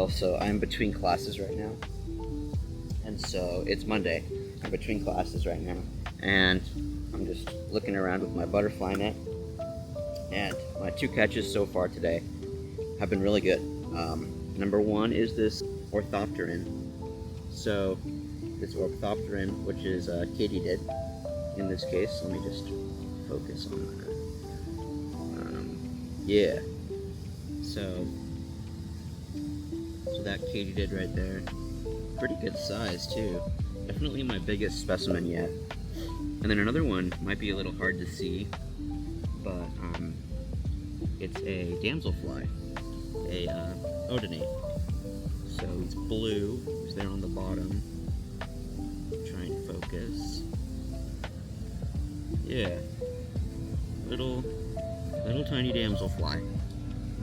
y'all, so I'm between classes right now. And so it's Monday. I'm between classes right now. And I'm just looking around with my butterfly net. And my 2 catches so far today have been really good. Number 1 is this orthopteran. So this orthopteran, which is katydid in this case. Let me just focus on that. Yeah. So that katydid right there, pretty good size too. Definitely my biggest specimen yet. And then another one might be a little hard to see, but it's a damselfly, a odonate. So he's blue. He's there on the bottom. Try and focus. Yeah, little tiny damselfly.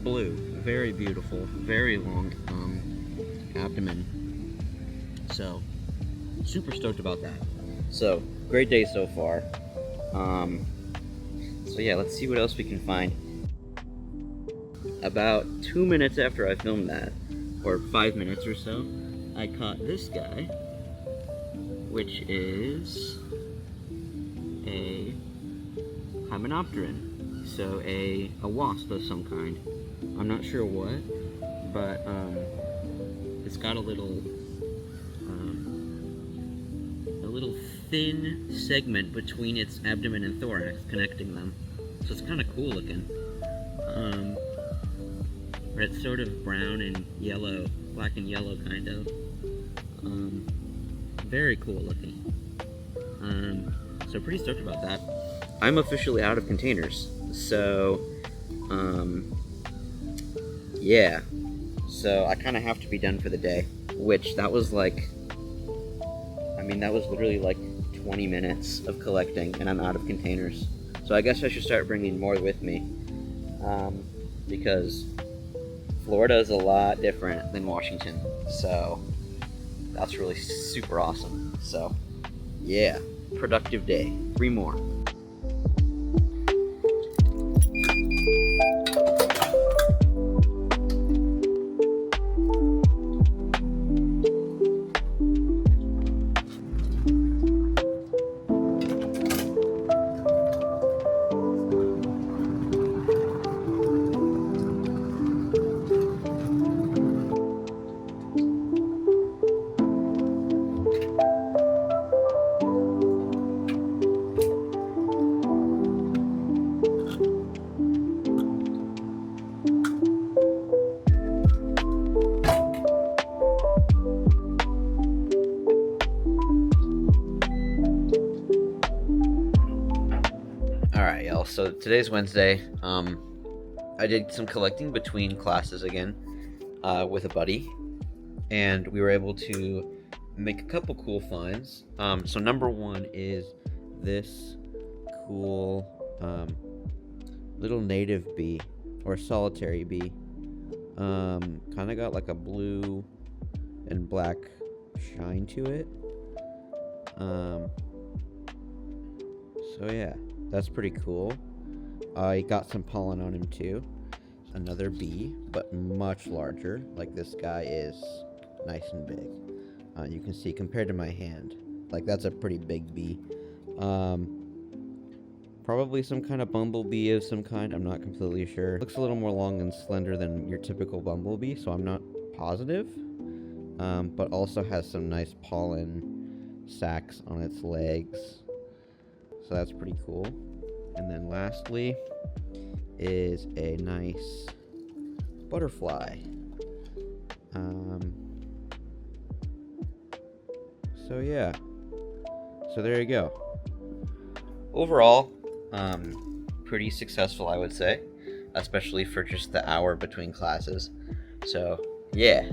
Blue, very beautiful, very long abdomen. So super stoked about that. So great day so far. So yeah, let's see what else we can find. About 2 minutes after I filmed that, or 5 minutes or so, I caught this guy, which is a hymenopteran. So a wasp of some kind. I'm not sure what, but it's got a little thin segment between its abdomen and thorax connecting them. So it's kind of cool looking. But it's sort of brown and yellow, black and yellow kind of. Very cool looking. So pretty stoked about that. I'm officially out of containers. So, yeah. So I kind of have to be done for the day, which that was like, that was literally like 20 minutes of collecting and I'm out of containers. So I guess I should start bringing more with me, because Florida is a lot different than Washington. So that's really super awesome. So yeah, productive day. 3 more. Alright, y'all, so today's Wednesday. I did some collecting between classes again with a buddy, and we were able to make a couple cool finds. So number 1 is this cool little native bee, or solitary bee. Kind of got like a blue and black shine to it. So yeah, that's pretty cool. I got some pollen on him too. Another bee, but much larger. Like, this guy is nice and big. You can see compared to my hand, like, that's a pretty big bee. Probably some kind of bumblebee of some kind. I'm not completely sure. Looks a little more long and slender than your typical bumblebee, so I'm not positive. But also has some nice pollen sacs on its legs. So that's pretty cool. And then lastly is a nice butterfly. So yeah. So there you go. Overall, pretty successful, I would say, especially for just the hour between classes. So yeah.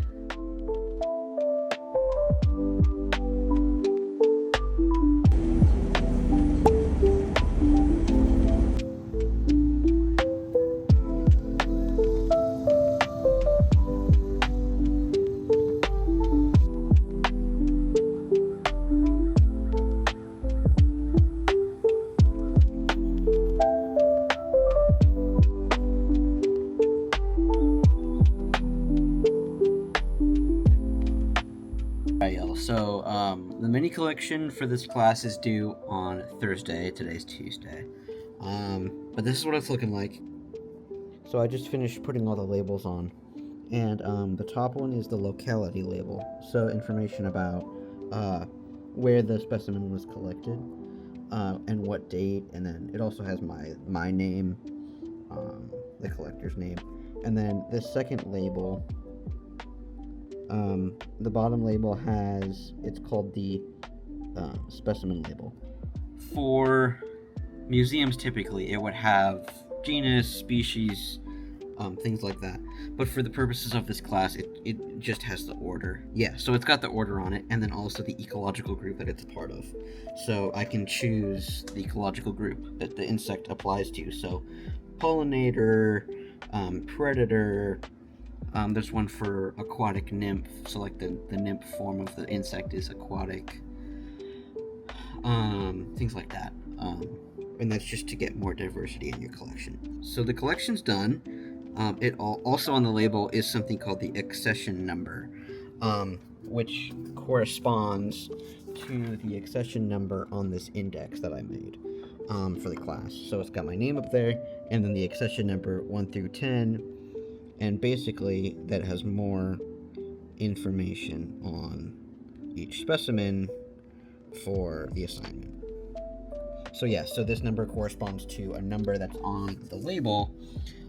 Alright, y'all. So, the mini collection for this class is due on Thursday. Today's Tuesday. But this is what it's looking like. So I just finished putting all the labels on. And, the top one is the locality label. So information about, where the specimen was collected, and what date, and then it also has my name, the collector's name. And then the second label, the bottom label it's called the specimen label. For museums, typically, it would have genus, species, things like that. But for the purposes of this class, it just has the order. Yeah, so it's got the order on it, and then also the ecological group that it's a part of. So I can choose the ecological group that the insect applies to. So pollinator, predator, there's one for aquatic nymph, so like the nymph form of the insect is aquatic, things like that, and that's just to get more diversity in your collection. So the collection's done. Also on the label is something called the accession number, which corresponds to the accession number on this index that I made for the class. So it's got my name up there, and then the accession number 1 through 10, and basically that has more information on each specimen for the assignment. So yeah, so this number corresponds to a number that's on the label,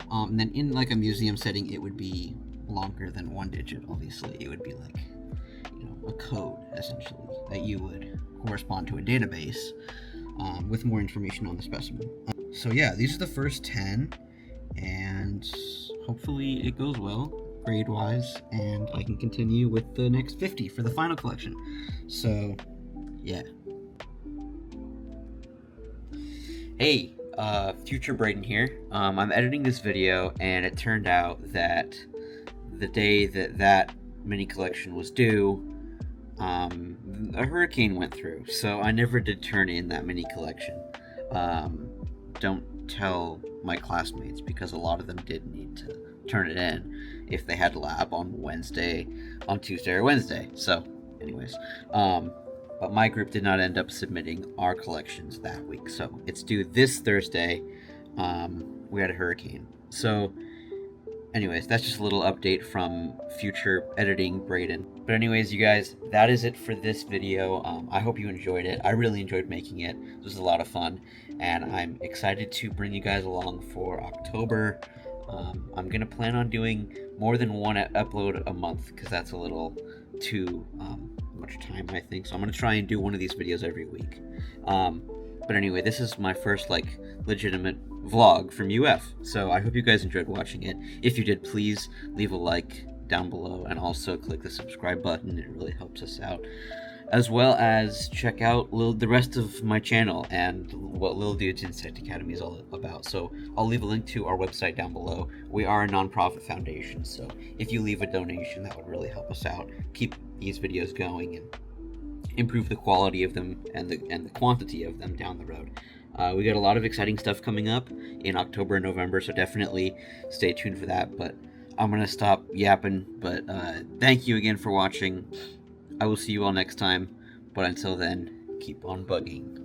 and then in like a museum setting, it would be longer than 1 digit. Obviously, it would be like, a code essentially that you would correspond to a database with more information on the specimen. So yeah, these are the first 10, and hopefully it goes well grade-wise, and I can continue with the next 50 for the final collection. So yeah. Hey, future Bradon here. I'm editing this video, and it turned out that the day that mini collection was due, a hurricane went through, so I never did turn in that mini collection. Don't tell my classmates, because a lot of them did need to turn it in if they had lab on Tuesday or Wednesday. So anyways, but my group did not end up submitting our collections that week, so it's due this Thursday. We had a hurricane. So anyways, that's just a little update from future editing Bradon. But anyways, you guys, that is it for this video. I hope you enjoyed it. I really enjoyed making it. It was a lot of fun, and I'm excited to bring you guys along for October. I'm gonna plan on doing more than one upload a month, because that's a little too much time, I think. So I'm gonna try and do one of these videos every week. But anyway, this is my first legitimate vlog from UF, so I hope you guys enjoyed watching it. If you did, please leave a like down below, and also click the subscribe button. It really helps us out, as well as check out the rest of my channel and what Lil Dudes Insect Academy is all about. So I'll leave a link to our website down below. We are a non-profit foundation, so if you leave a donation, that would really help us out, keep these videos going, and improve the quality of them and the quantity of them down the road. We got a lot of exciting stuff coming up in October and November, so definitely stay tuned for that. But I'm gonna stop yapping. But thank you again for watching. I will see you all next time, but until then, keep on bugging.